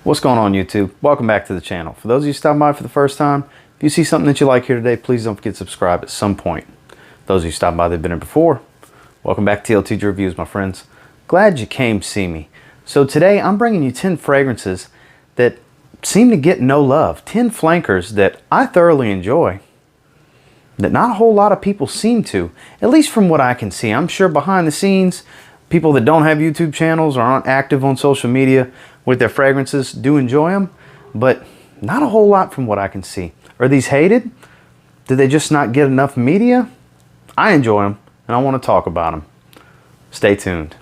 What's going on, YouTube? Welcome back to the channel. For those of you stopping by for the first time, if you see something that you like here today, please don't forget to subscribe at some point. Those of you stopping by that have been here before, welcome back to TLTG Reviews, my friends. Glad you came see me. So today I'm bringing you 10 fragrances that seem to get no love. 10 flankers that I thoroughly enjoy, that not a whole lot of people seem to, at least from what I can see. I'm sure behind the scenes, people that don't have YouTube channels or aren't active on social media with their fragrances do enjoy them, but not a whole lot from what I can see. Are these hated? Did they just not get enough media? I enjoy them, and I want to talk about them. Stay tuned.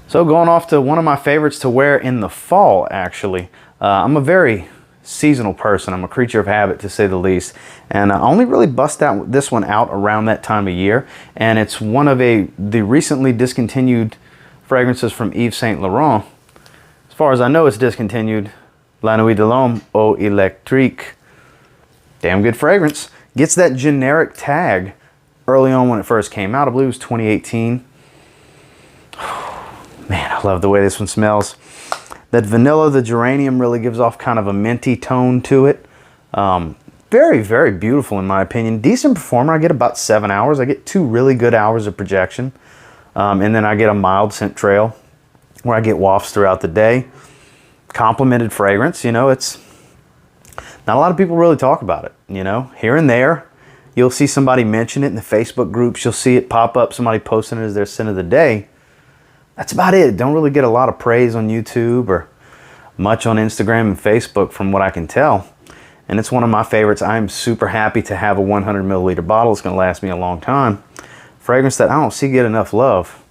So going off to one of my favorites to wear in the fall, actually. I'm a very seasonal person. I'm a creature of habit, to say the least. And I only really bust this one out around that time of year. And it's one of the recently discontinued fragrances from Yves Saint Laurent. As far as I know, it's discontinued. La Nuit de l'Homme Eau Électrique. Damn good fragrance. Gets that generic tag early on when it first came out. I believe it was 2018. Man, I love the way this one smells. That vanilla, the geranium really gives off kind of a minty tone to it. Very, very beautiful in my opinion. Decent performer. I get about 7 hours. I get 2 really good hours of projection. And then I get a mild scent trail where I get wafts throughout the day. Complimented fragrance, you know, it's not a lot of people really talk about it, you know. Here and there, you'll see somebody mention it in the Facebook groups. You'll see it pop up, somebody posting it as their scent of the day. That's about it. Don't really get a lot of praise on YouTube or much on Instagram and Facebook from what I can tell. And it's one of my favorites. I'm super happy to have a 100 milliliter bottle. It's going to last me a long time. Fragrance that I don't see get enough love.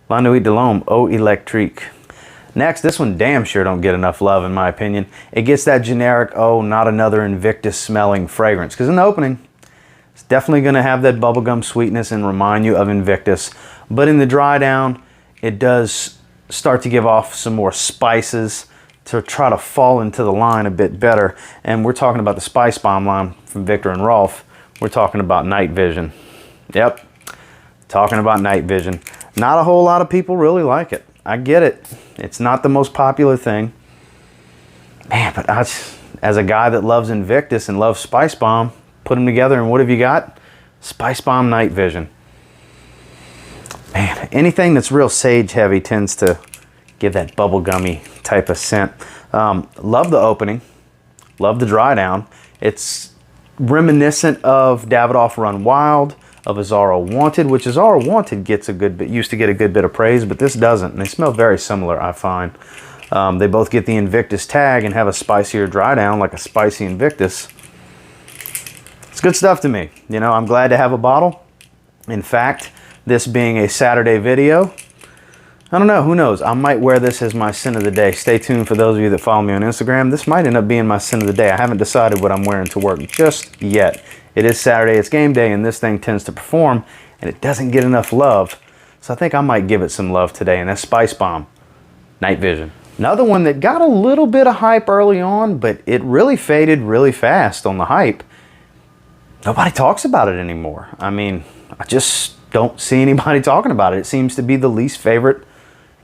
La Nuit de l'Homme Eau Électrique. Next, this one damn sure don't get enough love in my opinion. It gets that generic, oh, not another Invictus smelling fragrance. Because in the opening, it's definitely going to have that bubblegum sweetness and remind you of Invictus. But in the dry down, it does start to give off some more spices to try to fall into the line a bit better. And we're talking about the Spice Bomb line from Viktor and Rolf. We're talking about Night Vision. Yep, talking about Night Vision. Not a whole lot of people really like it. I get it. It's not the most popular thing. Man, but as a guy that loves Invictus and loves Spice Bomb, put them together and what have you got? Spice Bomb Night Vision. Man, anything that's real sage heavy tends to give that bubblegummy type of scent. Love the opening. Love the dry down. It's reminiscent of Davidoff Run Wild, of Azaro Wanted, which Azaro Wanted gets a good bit, used to get a good bit of praise, but this doesn't. And they smell very similar, I find. They both get the Invictus tag and have a spicier dry down, like a spicy Invictus. It's good stuff to me. You know, I'm glad to have a bottle. In fact, this being a Saturday video, I don't know, who knows? I might wear this as my scent of the day. Stay tuned for those of you that follow me on Instagram. This might end up being my scent of the day. I haven't decided what I'm wearing to work just yet. It is Saturday, it's game day, and this thing tends to perform, and it doesn't get enough love. So I think I might give it some love today, and that's Spice Bomb Night Vision. Another one that got a little bit of hype early on, but it really faded really fast on the hype. Nobody talks about it anymore. I mean, I just don't see anybody talking about it. It seems to be the least favorite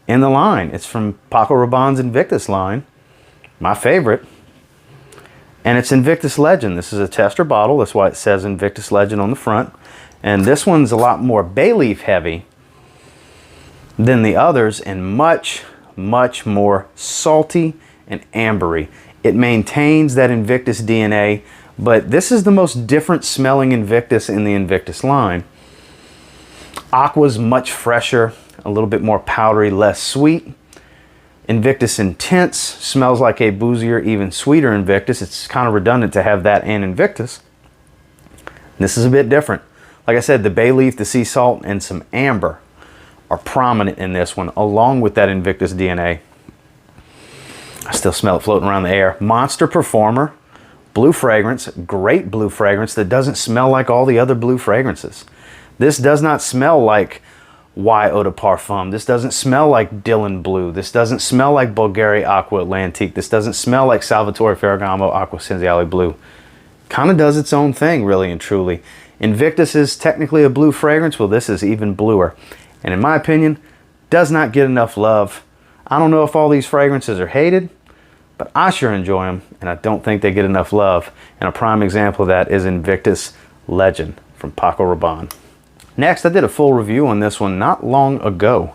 in the line. It's from Paco Rabanne's Invictus line, my favorite, and it's Invictus Legend. This is a tester bottle. That's why it says Invictus Legend on the front. And this one's a lot more bay leaf heavy than the others and much, much more salty and ambery. It maintains that Invictus DNA, but this is the most different smelling Invictus in the Invictus line. Acqua's much fresher, a little bit more powdery, less sweet. Invictus Intense smells like a boozier, even sweeter Invictus. It's kind of redundant to have that and Invictus. This is a bit different. Like I said, the bay leaf, the sea salt, and some amber are prominent in this one, along with that Invictus DNA. I still smell it floating around the air. Monster Performer, blue fragrance, great blue fragrance that doesn't smell like all the other blue fragrances. This does not smell like Y eau de parfum. This doesn't smell like Dylan Blue. This doesn't smell like Bulgari Acqua Atlantique. This doesn't smell like Salvatore Ferragamo Acqua Senziale Blue. Kind of does its own thing, really and truly. Invictus is technically a blue fragrance. Well, this is even bluer. And in my opinion, does not get enough love. I don't know if all these fragrances are hated, but I sure enjoy them, and I don't think they get enough love. And a prime example of that is Invictus Legend from Paco Rabanne. Next, I did a full review on this one not long ago.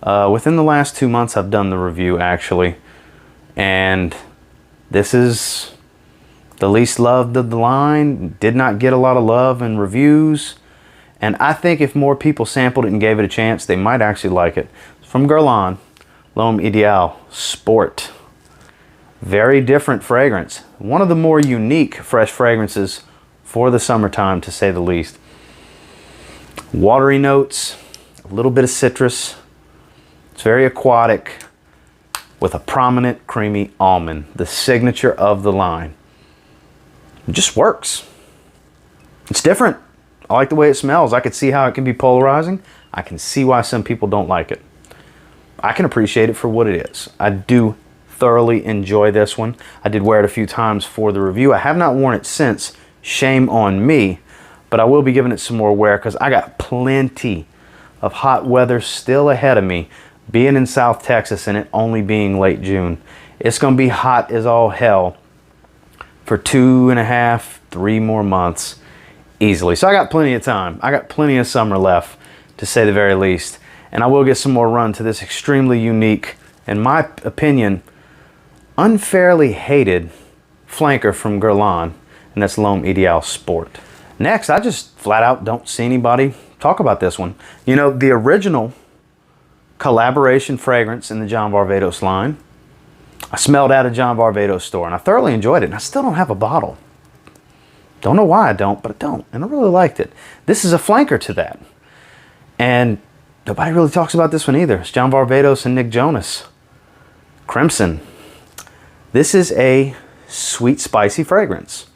Within the last 2 months, I've done the review, actually. And this is the least loved of the line. Did not get a lot of love in reviews. And I think if more people sampled it and gave it a chance, they might actually like it. It's from Guerlain, L'Homme Ideal Sport. Very different fragrance. One of the more unique fresh fragrances for the summertime, to say the least. Watery notes, a little bit of citrus. It's very aquatic with a prominent creamy almond, the signature of the line. It just works. It's different. I like the way it smells. I could see how it can be polarizing. I can see why some people don't like it. I can appreciate it for what it is. I do thoroughly enjoy this one. I did wear it a few times for the review. I have not worn it since. Shame on me. But I will be giving it some more wear because I got plenty of hot weather still ahead of me, being in South Texas and it only being late June. It's going to be hot as all hell for 2.5, 3 more months easily. So I got plenty of time. I got plenty of summer left, to say the very least. And I will get some more run to this extremely unique, in my opinion, unfairly hated flanker from Guerlain, and that's L'Homme Ideal Sport. Next, I just flat out don't see anybody talk about this one. You know, the original collaboration fragrance in the John Varvatos line, I smelled at a John Varvatos store and I thoroughly enjoyed it, and I still don't have a bottle. Don't know why I don't, but I don't, and I really liked it. This is a flanker to that. And nobody really talks about this one either. It's John Varvatos and Nick Jonas. Crimson. This is a sweet, spicy fragrance.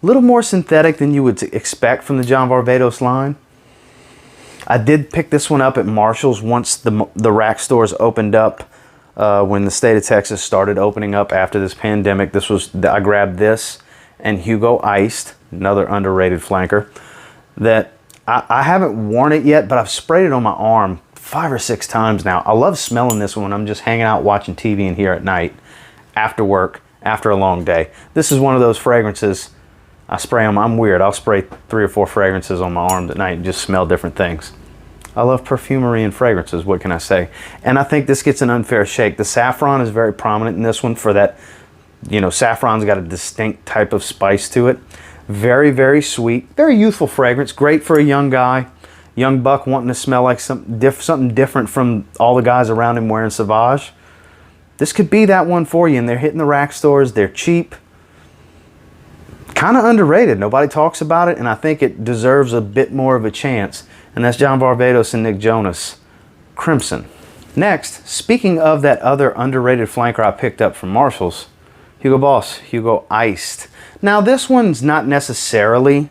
A little more synthetic than you would expect from the John Varvatos line. I did pick this one up at Marshall's once the rack stores opened up when the state of Texas started opening up after this pandemic. I grabbed this and Hugo Iced, another underrated flanker, that I haven't worn it yet, but I've sprayed it on my arm 5 or 6 times now. I love smelling this one when I'm just hanging out watching TV in here at night, after work, after a long day. This is one of those fragrances I spray them. I'm weird. I'll spray 3 or 4 fragrances on my arms at night and just smell different things. I love perfumery and fragrances, what can I say? And I think this gets an unfair shake. The saffron is very prominent in this one for that, you know, saffron's got a distinct type of spice to it. Very, very sweet, very youthful fragrance. Great for a young guy, young buck wanting to smell like something different from all the guys around him wearing Sauvage. This could be that one for you, and they're hitting the rack stores. They're cheap. Kind of underrated. Nobody talks about it, and I think it deserves a bit more of a chance. And that's John Varvatos and Nick Jonas, Crimson. Next, speaking of that other underrated flanker I picked up from Marshall's, Hugo Boss, Hugo Iced. Now this one's not necessarily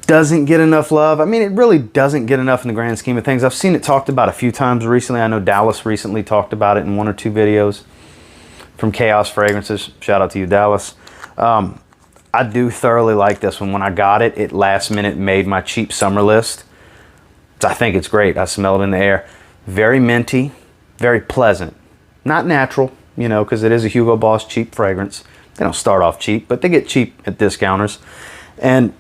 doesn't get enough love. I mean, it really doesn't get enough in the grand scheme of things. I've seen it talked about a few times recently. I know Dallas recently talked about it in 1 or 2 videos from Chaos Fragrances. Shout out to you, Dallas. I do thoroughly like this one. When I got it, it last minute made my cheap summer list. I think it's great. I smell it in the air. Very minty, very pleasant. Not natural, you know, because it is a Hugo Boss cheap fragrance. They don't start off cheap, but they get cheap at discounters. And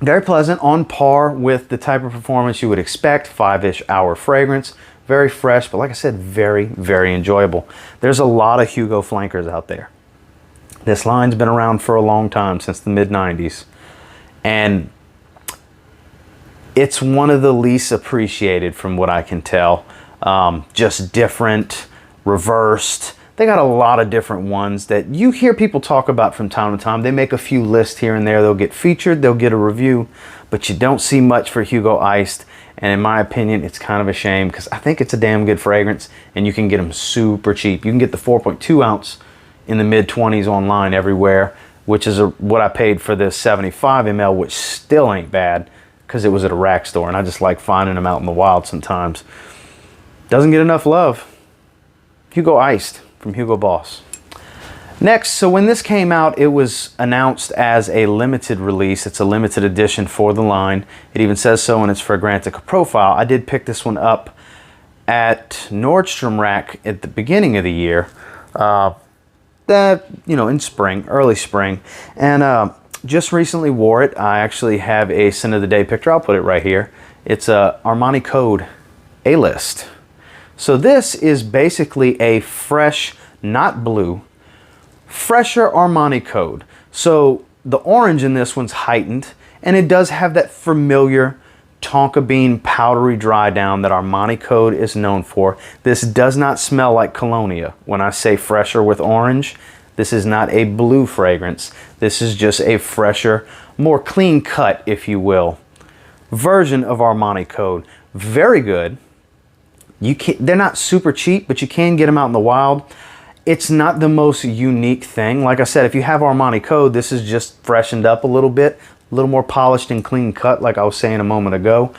very pleasant, on par with the type of performance you would expect. 5-ish hour fragrance. Very fresh, but like I said, very, very enjoyable. There's a lot of Hugo flankers out there. This line's been around for a long time, since the mid-90s. And it's one of the least appreciated from what I can tell. Just different, reversed. They got a lot of different ones that you hear people talk about from time to time. They make a few lists here and there. They'll get featured, they'll get a review, but you don't see much for Hugo Iced. And in my opinion, it's kind of a shame because I think it's a damn good fragrance and you can get them super cheap. You can get the 4.2 ounce in the mid-20s online everywhere, which is what I paid for the 75 ml, which still ain't bad. because it was at a rack store, and I just like finding them out in the wild sometimes. Doesn't get enough love. Hugo Iced from Hugo Boss. Next, so when this came out, it was announced as a limited release. It's a limited edition for the line. It even says so in its Fragrantica profile. I did pick this one up at Nordstrom Rack at the beginning of the year. In spring, early spring. And just recently wore it. I actually have a scent of the day picture. I'll put it right here. It's a Armani Code A-List. So this is basically a fresh, not blue, fresher Armani Code. So the orange in this one's heightened, and it does have that familiar tonka bean powdery dry down that Armani Code is known for. This does not smell like cologne. When I say fresher with orange, this is not a blue fragrance. This is just a fresher, more clean cut, if you will, version of Armani Code. Very good. They're not super cheap, but you can get them out in the wild. It's not the most unique thing. Like I said, if you have Armani Code, this is just freshened up a little bit, a little more polished and clean cut, like I was saying a moment ago.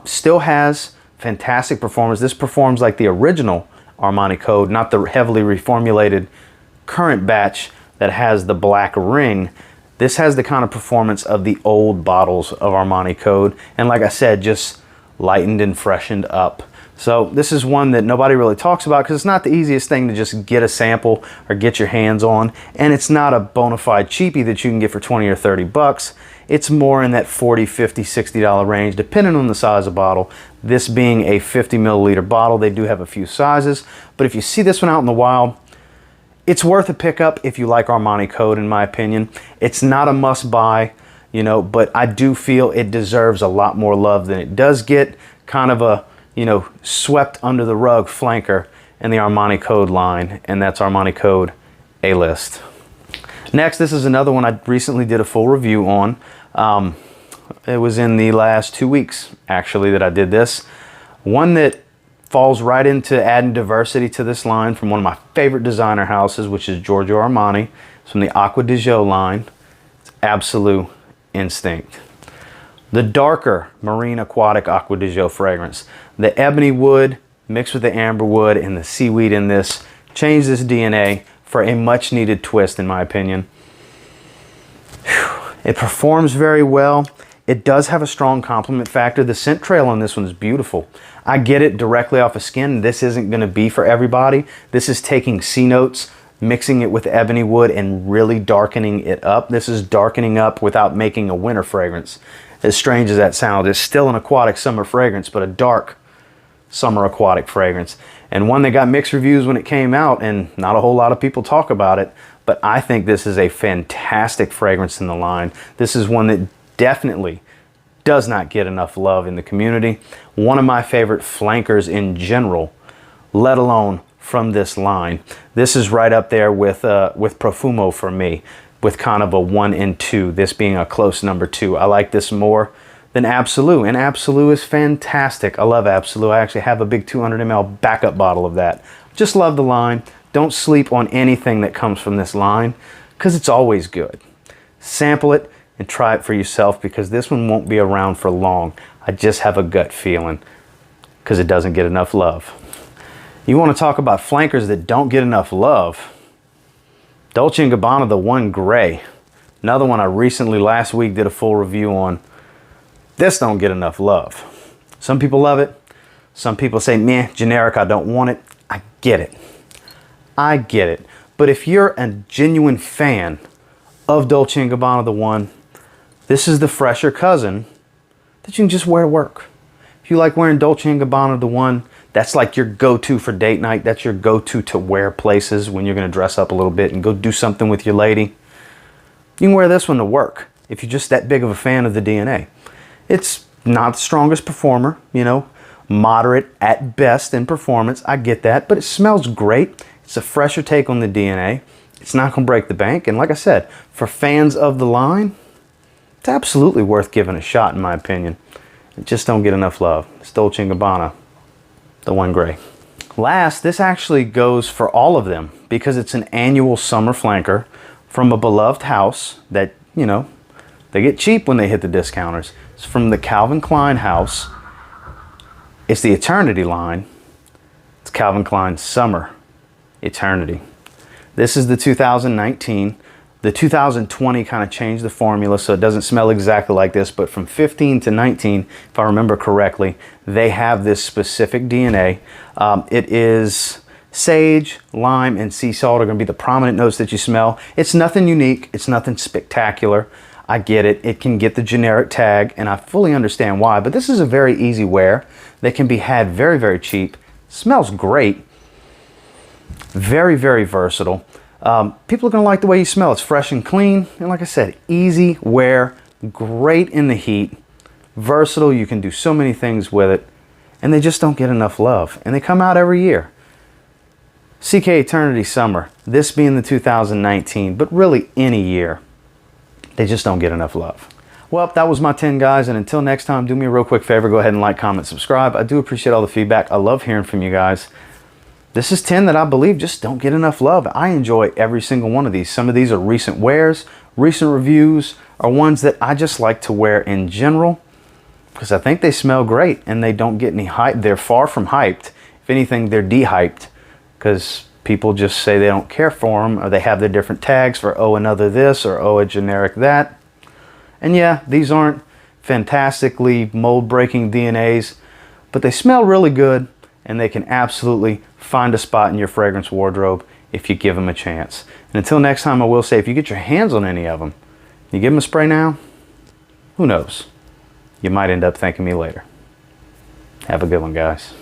Still has fantastic performance. This performs like the original Armani Code, not the heavily reformulated current batch that has the black ring. This has the kind of performance of the old bottles of Armani Code. And like I said, just lightened and freshened up. So this is one that nobody really talks about because it's not the easiest thing to just get a sample or get your hands on. And it's not a bona fide cheapie that you can get for 20 or 30 bucks. It's more in that 40, 50, $60 range, depending on the size of bottle. This being a 50 milliliter bottle, they do have a few sizes. But if you see this one out in the wild, it's worth a pickup if you like Armani Code, in my opinion. It's not a must buy, but I do feel it deserves a lot more love than it does get. Kind of a, swept under the rug flanker in the Armani Code line, and that's Armani Code A-List. Next, this is another one I recently did a full review on. It was in the last 2 weeks, actually, that I did this. One that falls right into adding diversity to this line from one of my favorite designer houses, which is Giorgio Armani. It's from the Acqua di Gio line. It's Absolute Instinct. The darker marine aquatic Acqua di Gio fragrance. The ebony wood mixed with the amber wood and the seaweed in this changed this DNA for a much needed twist, in my opinion. It performs very well. It does have a strong compliment factor. The scent trail on this one is beautiful. I get it directly off of skin. This isn't going to be for everybody. This is taking C notes, mixing it with ebony wood, and really darkening it up. This is darkening up without making a winter fragrance. As strange as that sounds, it's still an aquatic summer fragrance, but a dark summer aquatic fragrance. And one that got mixed reviews when it came out, and not a whole lot of people talk about it, but I think this is a fantastic fragrance in the line. This is one that definitely does not get enough love in the community. One of my favorite flankers in general, let alone from this line. This is right up there with Profumo for me, with kind of a 1 and 2, this being a close number 2. I like this more than Absolute, and Absolute is fantastic. I love Absolute. I actually have a big 200 ml backup bottle of that. Just love the line. Don't sleep on anything that comes from this line because it's always good. Sample it and try it for yourself because this one won't be around for long. I just have a gut feeling because it doesn't get enough love. You want to talk about flankers that don't get enough love? Dolce & Gabbana, the One Gray. Another one I recently, last week, did a full review on. This don't get enough love. Some people love it. Some people say, meh, generic, I don't want it. I get it. I get it. But if you're a genuine fan of Dolce & Gabbana, the One, this is the fresher cousin that you can just wear to work. If you like wearing Dolce & Gabbana, the One, that's like your go-to for date night. That's your go-to to wear places when you're going to dress up a little bit and go do something with your lady. You can wear this one to work if you're just that big of a fan of the DNA. It's not the strongest performer, moderate at best in performance. I get that, but it smells great. It's a fresher take on the DNA. It's not going to break the bank. And like I said, for fans of the line, it's absolutely worth giving a shot, in my opinion. It just don't get enough love. It's Dolce & Gabbana, the One Gray. Last, this actually goes for all of them because it's an annual summer flanker from a beloved house that, they get cheap when they hit the discounters. It's from the Calvin Klein house. It's the Eternity line. It's Calvin Klein Summer Eternity. This is the 2019. The 2020 kind of changed the formula, so it doesn't smell exactly like this, but from 15 to 19, if I remember correctly, they have this specific DNA. It is sage, lime, and sea salt are going to be the prominent notes that you smell. It's nothing unique. It's nothing spectacular. I get it. It can get the generic tag, and I fully understand why, but this is a very easy wear that can be had very, very cheap. Smells great. Very, very versatile. People are going to like the way you smell. It's fresh and clean. And like I said, easy wear, great in the heat, versatile. You can do so many things with it. And they just don't get enough love. And they come out every year. CK Eternity Summer, this being the 2019, but really any year. They just don't get enough love. Well, that was my 10 guys. And until next time, do me a real quick favor. Go ahead and like, comment, subscribe. I do appreciate all the feedback. I love hearing from you guys. This is 10 that I believe just don't get enough love. I enjoy every single one of these. Some of these are recent wears, recent reviews, or ones that I just like to wear in general because I think they smell great and they don't get any hype. They're far from hyped. If anything, they're de-hyped because people just say they don't care for them, or they have their different tags for, oh, another this, or oh, a generic that. And yeah, these aren't fantastically mold-breaking DNAs, but they smell really good. And they can absolutely find a spot in your fragrance wardrobe if you give them a chance. And until next time, I will say, if you get your hands on any of them, you give them a spray now, who knows? You might end up thanking me later. Have a good one, guys.